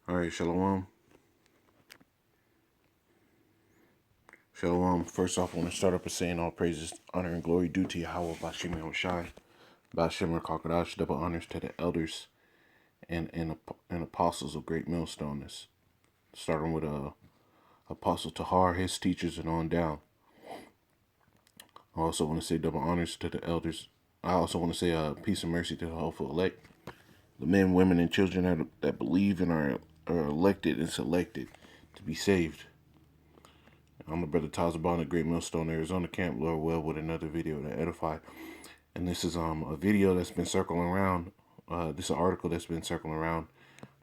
All right, shalom. Shalom. First off, I want to start up by saying all praises, honor, and glory due to Yahweh, Bashim Yahushai, Bashim Kakadash, double honors to the elders and apostles of Great Millstone. This starting with Apostle Tahar, his teachers, and on down. I also want to say double honors to the elders. I also want to say peace and mercy to the hopeful elect, the men, women, and children that believe and are elected and selected to be saved. I'm the brother Tazabon at Great Millstone, Arizona camp, Lord well, with another video to edify. And this is a video that's been circling around. This is an article that's been circling around.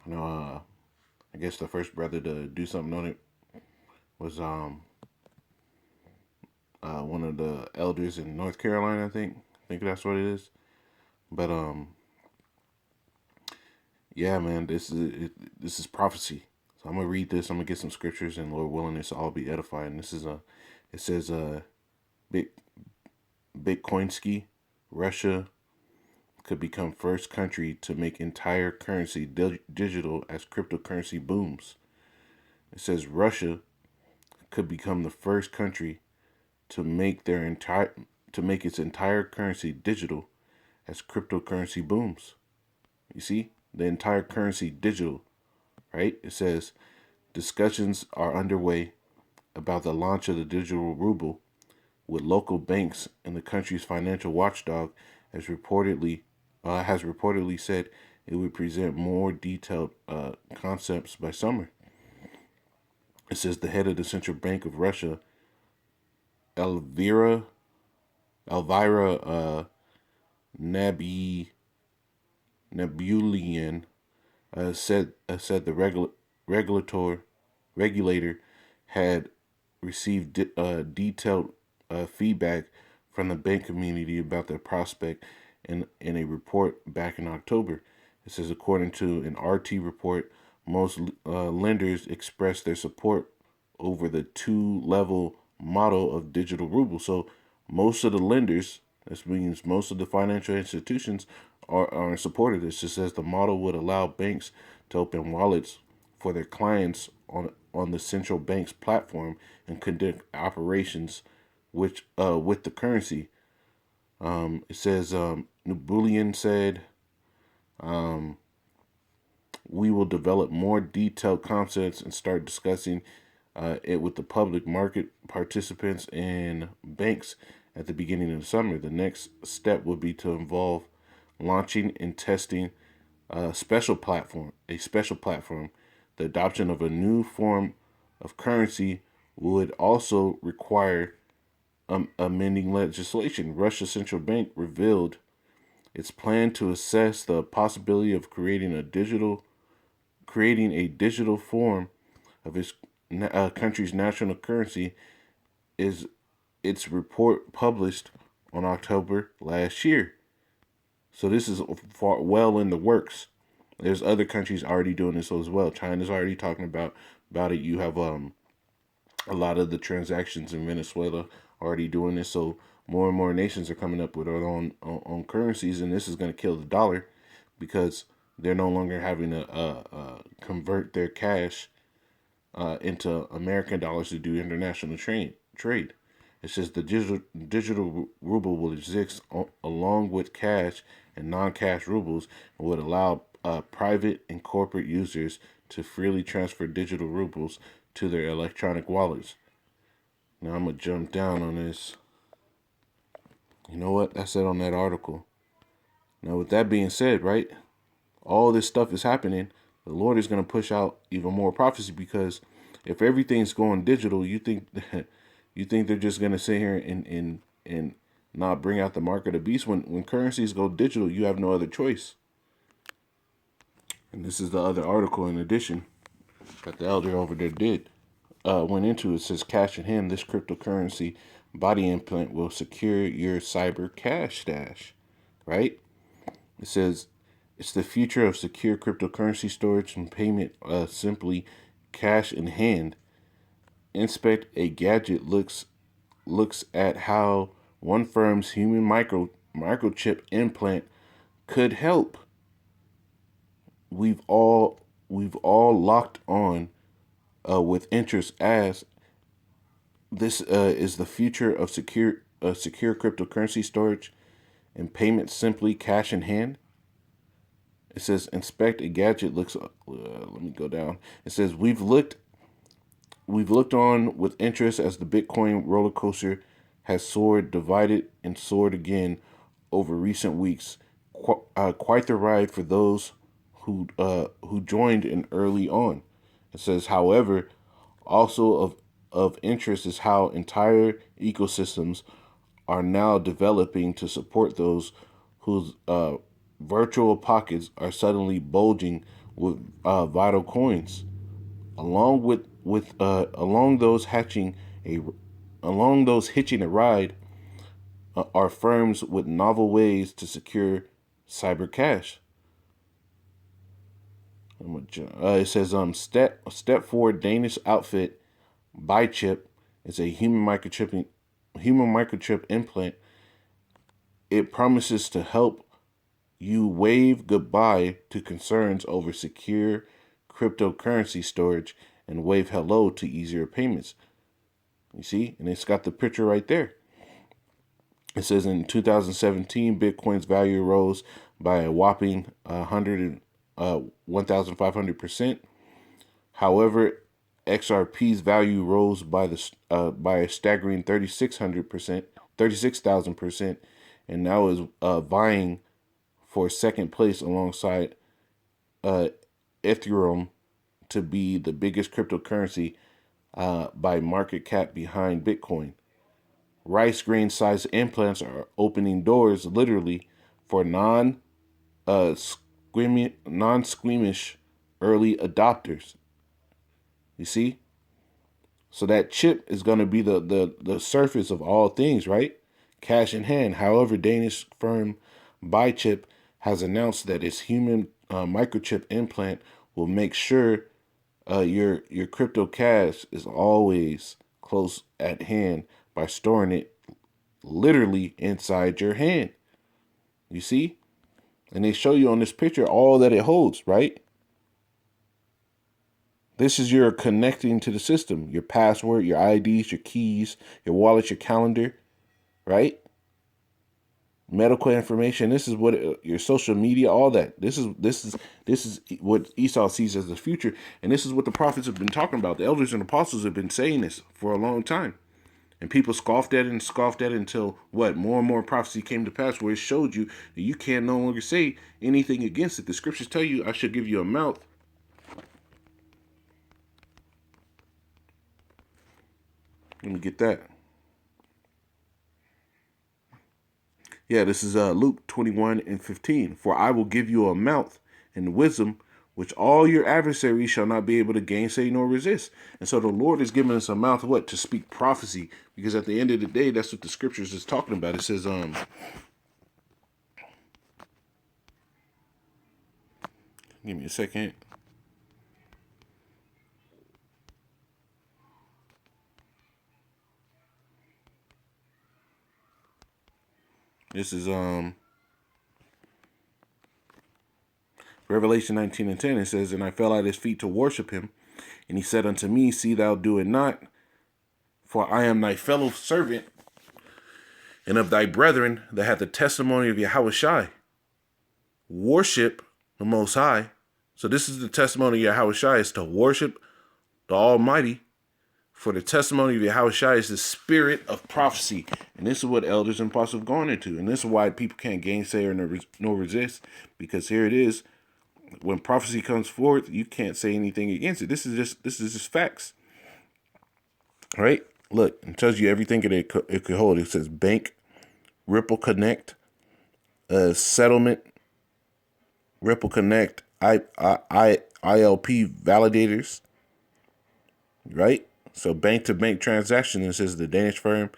I know. I guess the first brother to do something on it was one of the elders in North Carolina. I think that's what it is. But yeah, man, this is prophecy. So I'm gonna read this. I'm gonna get some scriptures, and Lord willing, this will all be edified. And this is it says Bit Bitcoinski, Russia could become first country to make entire currency digital as cryptocurrency booms. It says Russia could become the first country to make its entire currency digital as cryptocurrency booms. You see, the entire currency digital, right? It says discussions are underway about the launch of the digital ruble, with local banks and the country's financial watchdog has reportedly said it would present more detailed concepts by summer. It says the head of the Central Bank of Russia, Elvira Nabulian, said the regulator had received detailed feedback from the bank community about their prospect in a report back in October. It says, according to an RT report, most lenders expressed their support over the two-level model of digital ruble. So most of the lenders, this means most of the financial institutions, are in support of this. It says the model would allow banks to open wallets for their clients on the central bank's platform and conduct operations with the currency. It says Nubulian said, we will develop more detailed concepts and start discussing it with the public market participants and banks at the beginning of the summer. The next step would be to involve launching and testing a special platform. The adoption of a new form of currency would also require amending legislation. Russia's central bank revealed its plan to assess the possibility of creating a digital form of its country's national currency. Is its report published on October last year. So this is well in the works. There's other countries already doing this as well. China's already talking about it. You have a lot of the transactions in Venezuela already doing this. So more and more nations are coming up with their own currencies, and this is going to kill the dollar because they're no longer having to convert their cash into American dollars to do international trade. It says the digital ruble will exist along with cash and non-cash rubles and would allow private and corporate users to freely transfer digital rubles to their electronic wallets. Now I'm going to jump down on this. You know what? That's it on that article. Now with that being said, right, all this stuff is happening. The Lord is going to push out even more prophecy because if everything's going digital, you think they're just going to sit here and not bring out the mark of the beast. When currencies go digital, you have no other choice. And this is the other article in addition that the elder over there went into. It says, cash in hand, this cryptocurrency body implant will secure your cyber cash stash, right? It says it's the future of secure cryptocurrency storage and payment. Simply cash in hand. Inspect a gadget looks at how one firm's human microchip implant could help. We've all we've all locked on with interest, as this is the future of secure cryptocurrency storage and payment, simply cash in hand. It says inspect a gadget looks. Let me go down. It says we've looked on with interest as the Bitcoin roller coaster has soared, divided, and soared again over recent weeks. Quite the ride for those who joined in early on. It says, however, also of interest is how entire ecosystems are now developing to support those whose virtual pockets are suddenly bulging with vital coins. Along along those a hitching a ride are firms with novel ways to secure cyber cash. It says step forward Danish outfit by Chip is a human microchip implant. It promises to help you wave goodbye to concerns over secure cryptocurrency storage and wave hello to easier payments. You see, and it's got the picture right there. It says in 2017, Bitcoin's value rose by a whopping 1,500%. However, XRP's value rose by a staggering 3,600%, 36,000%, and now is vying for second place alongside Ethereum to be the biggest cryptocurrency by market cap behind Bitcoin. Rice grain sized implants are opening doors literally for non-squeamish early adopters. You see? So that chip is going to be the surface of all things, right? Cash in hand. However, Danish firm BuyChip has announced that its human microchip implant will make sure your crypto cash is always close at hand by storing it literally inside your hand. You see? And they show you on this picture all that it holds, right? This is your connecting to the system, your password, your IDs, your keys, your wallet, your calendar, right? Medical information. This is what your social media, all that. This is what Esau sees as the future, and this is what the prophets have been talking about. The elders and apostles have been saying this for a long time, and people scoffed at it and scoffed at it until what? More and more prophecy came to pass, where it showed you that you can no longer say anything against it. The scriptures tell you, "I should give you a mouth." Let me get that. Yeah, this is Luke 21:15. For I will give you a mouth and wisdom which all your adversaries shall not be able to gainsay nor resist. And so the Lord is giving us a mouth, what? To speak prophecy. Because at the end of the day, that's what the scriptures is talking about. It says, give me a second. This is Revelation 19:10. It says, and I fell at his feet to worship him. And he said unto me, see thou do it not, for I am thy fellow servant and of thy brethren that have the testimony of Yahushai. Worship the Most High. So this is the testimony of Yahushai, is to worship the Almighty. For the testimony of Yahushai is the spirit of prophecy. And this is what elders and apostles have gone into. And this is why people can't gainsay or nor resist. Because here it is. When prophecy comes forth, you can't say anything against it. This is just facts. All right? Look, it tells you everything it could hold. It says bank, Ripple Connect, settlement, Ripple Connect, ILP validators, right? So bank-to-bank transaction. It says the Danish firm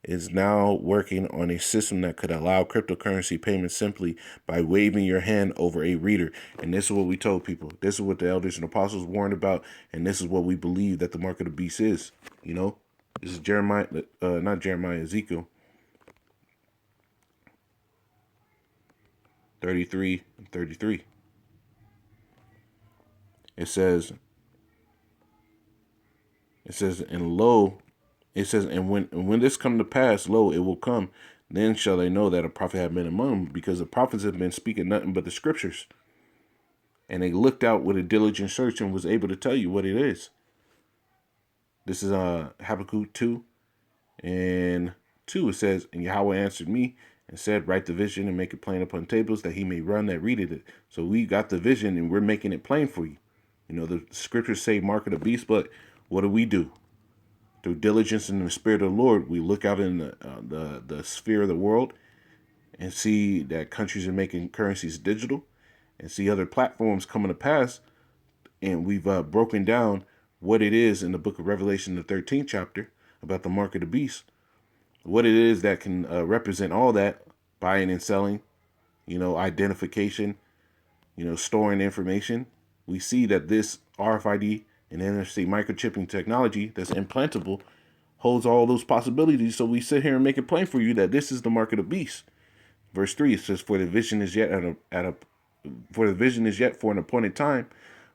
is now working on a system that could allow cryptocurrency payments simply by waving your hand over a reader. And this is what we told people. This is what the elders and apostles warned about. And this is what we believe that the mark of the beast is. You know, this is Jeremiah, not Jeremiah, Ezekiel 33 and 33. It says, and lo, it says, and when this come to pass, lo, it will come. Then shall they know that a prophet had been among them, because the prophets have been speaking nothing but the scriptures. And they looked out with a diligent search and was able to tell you what it is. This is Habakkuk 2 and 2. It says, and Yahweh answered me and said, write the vision and make it plain upon tables, that he may run that readeth it. So we got the vision and we're making it plain for you. You know, the scriptures say mark of the beast, but what do? Through diligence in the spirit of the Lord, we look out in the sphere of the world and see that countries are making currencies digital, and see other platforms coming to pass. And we've broken down what it is in the book of Revelation, the 13th chapter, about the mark of the beast, what it is that can represent all that: buying and selling, identification, storing information. We see that this RFID and NFC microchipping technology that's implantable holds all those possibilities. So we sit here and make it plain for you that this is the mark of the beast. Verse 3, it says, for the vision is yet for an appointed time,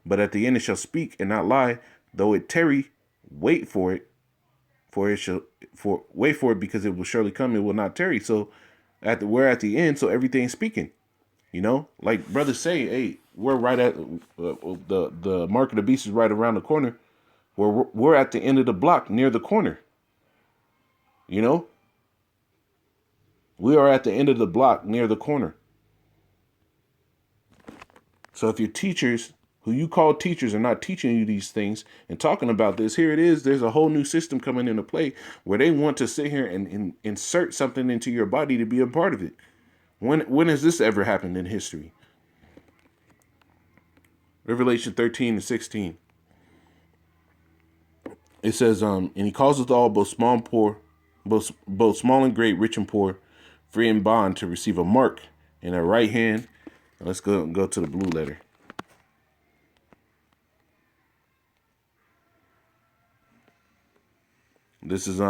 but at the end it shall speak and not lie. Though it tarry, wait for it, wait for it, because it will surely come. It will not tarry. So we're at the end, so everything's speaking. Like brothers say, hey, we're right at the mark of the beast is right around the corner. We're at the end of the block, near the corner. We are at the end of the block, near the corner. So if your teachers, who you call teachers, are not teaching you these things and talking about this, here it is. There's a whole new system coming into play where they want to sit here and insert something into your body to be a part of it. When has this ever happened in history? Revelation 13 and 16. It says, and he causeth all, both small and poor, both small and great, rich and poor, free and bond, to receive a mark in their right hand. Let's go to the blue letter. This is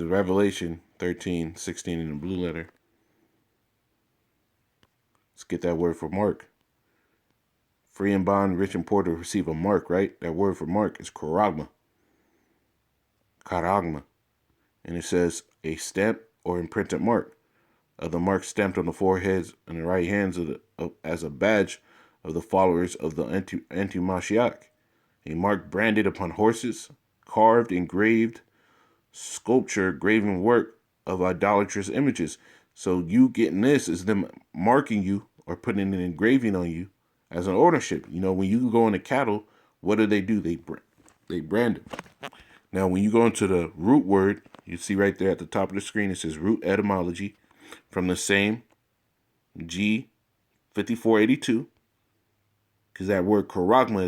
Revelation 13, 16 in the blue letter. Let's get that word for mark. Free and bond, rich and poor, to receive a mark, right? That word for mark is charagma. Charagma. And it says a stamp or imprinted mark, of the mark stamped on the foreheads and the right hands as a badge of the followers of the anti-Mashiach. A mark branded upon horses, carved, engraved, sculpture, graven work of idolatrous images. So you getting this is them marking you or putting an engraving on you as an ownership. When you go into cattle, what do? They brand it. Now, when you go into the root word, you see right there at the top of the screen, it says root etymology, from the same G 5482, because that word charagma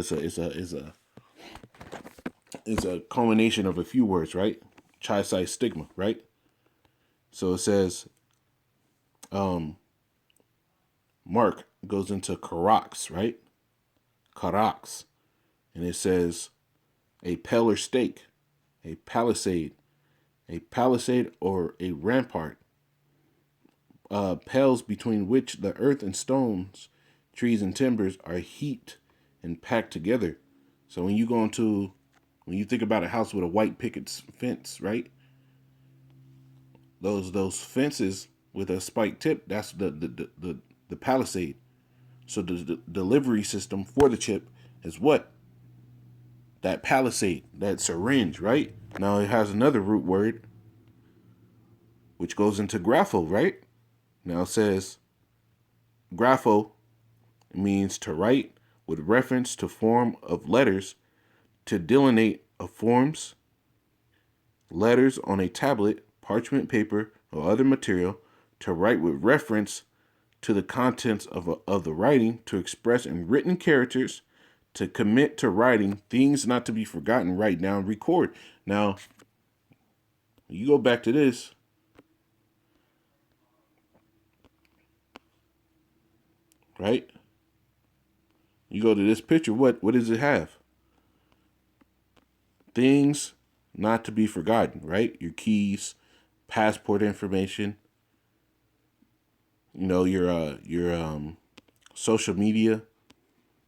is a culmination of a few words, right? Chi-site stigma, right? So it says, mark goes into karax, right? Karax. And it says a pell or stake, a palisade or a rampart, pales between which the earth and stones, trees and timbers are heaped and packed together. So when you think about a house with a white picket fence, right? Those fences with a spiked tip, that's the palisade. So the delivery system for the chip is what? That palisade, that syringe, right? Now it has another root word, which goes into grapho, right? Now it says grapho means to write with reference to form of letters, to delineate of forms, letters on a tablet, parchment paper, or other material, to write with reference to the contents of the writing, to express in written characters, to commit to writing, things not to be forgotten, write down, record. Now, you go back to this. Right? You go to this picture, what does it have? Things not to be forgotten, right? Your keys, passport information, your social media,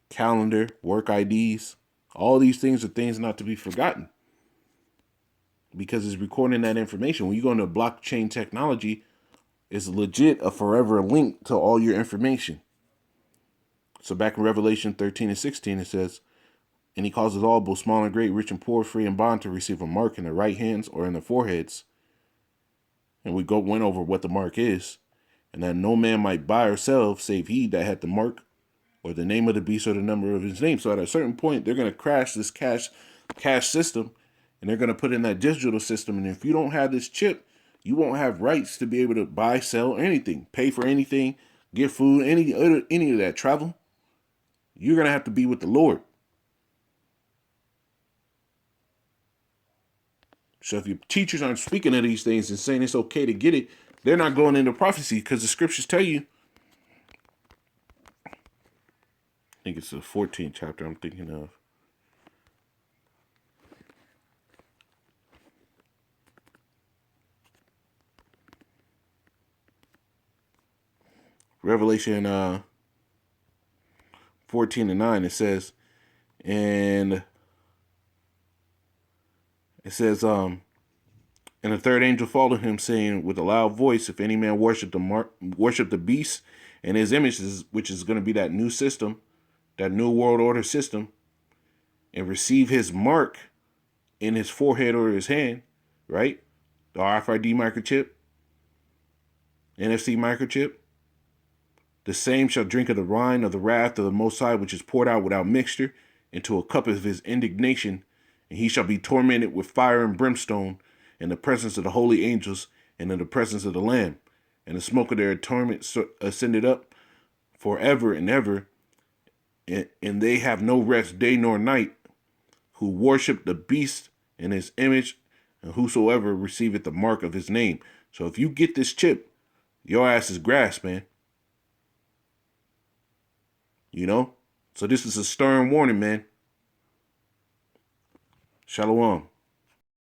calendar, work IDs. All these things are things not to be forgotten because it's recording that information. When you go into blockchain technology, it's legit a forever link to all your information. So back in Revelation 13 and 16, it says, and he causes all, both small and great, rich and poor, free and bond, to receive a mark in their right hands or in their foreheads. And we went over what the mark is, and that no man might buy or sell save he that had the mark or the name of the beast or the number of his name. So at a certain point, they're going to crash this cash system, and they're going to put in that digital system. And if you don't have this chip, you won't have rights to be able to buy, sell anything, pay for anything, get food, any of that, travel. You're going to have to be with the Lord. So if your teachers aren't speaking of these things and saying it's okay to get it, they're not going into prophecy, because the scriptures tell you. I think it's the 14th chapter I'm thinking of. Revelation 14 and 9, it says, and it says, and the third angel followed him, saying with a loud voice, if any man worship the beast and his images, which is going to be that new system, that new world order system, and receive his mark in his forehead or his hand, right? The RFID microchip, NFC microchip. The same shall drink of the wine of the wrath of the Most High, which is poured out without mixture into a cup of his indignation, and he shall be tormented with fire and brimstone in the presence of the holy angels and in the presence of the Lamb. And the smoke of their torment ascended up forever and ever, and they have no rest day nor night, who worship the beast and his image, and whosoever receiveth the mark of his name. So if you get this chip, your ass is grass, man. You know? So this is a stern warning, man. Shalom.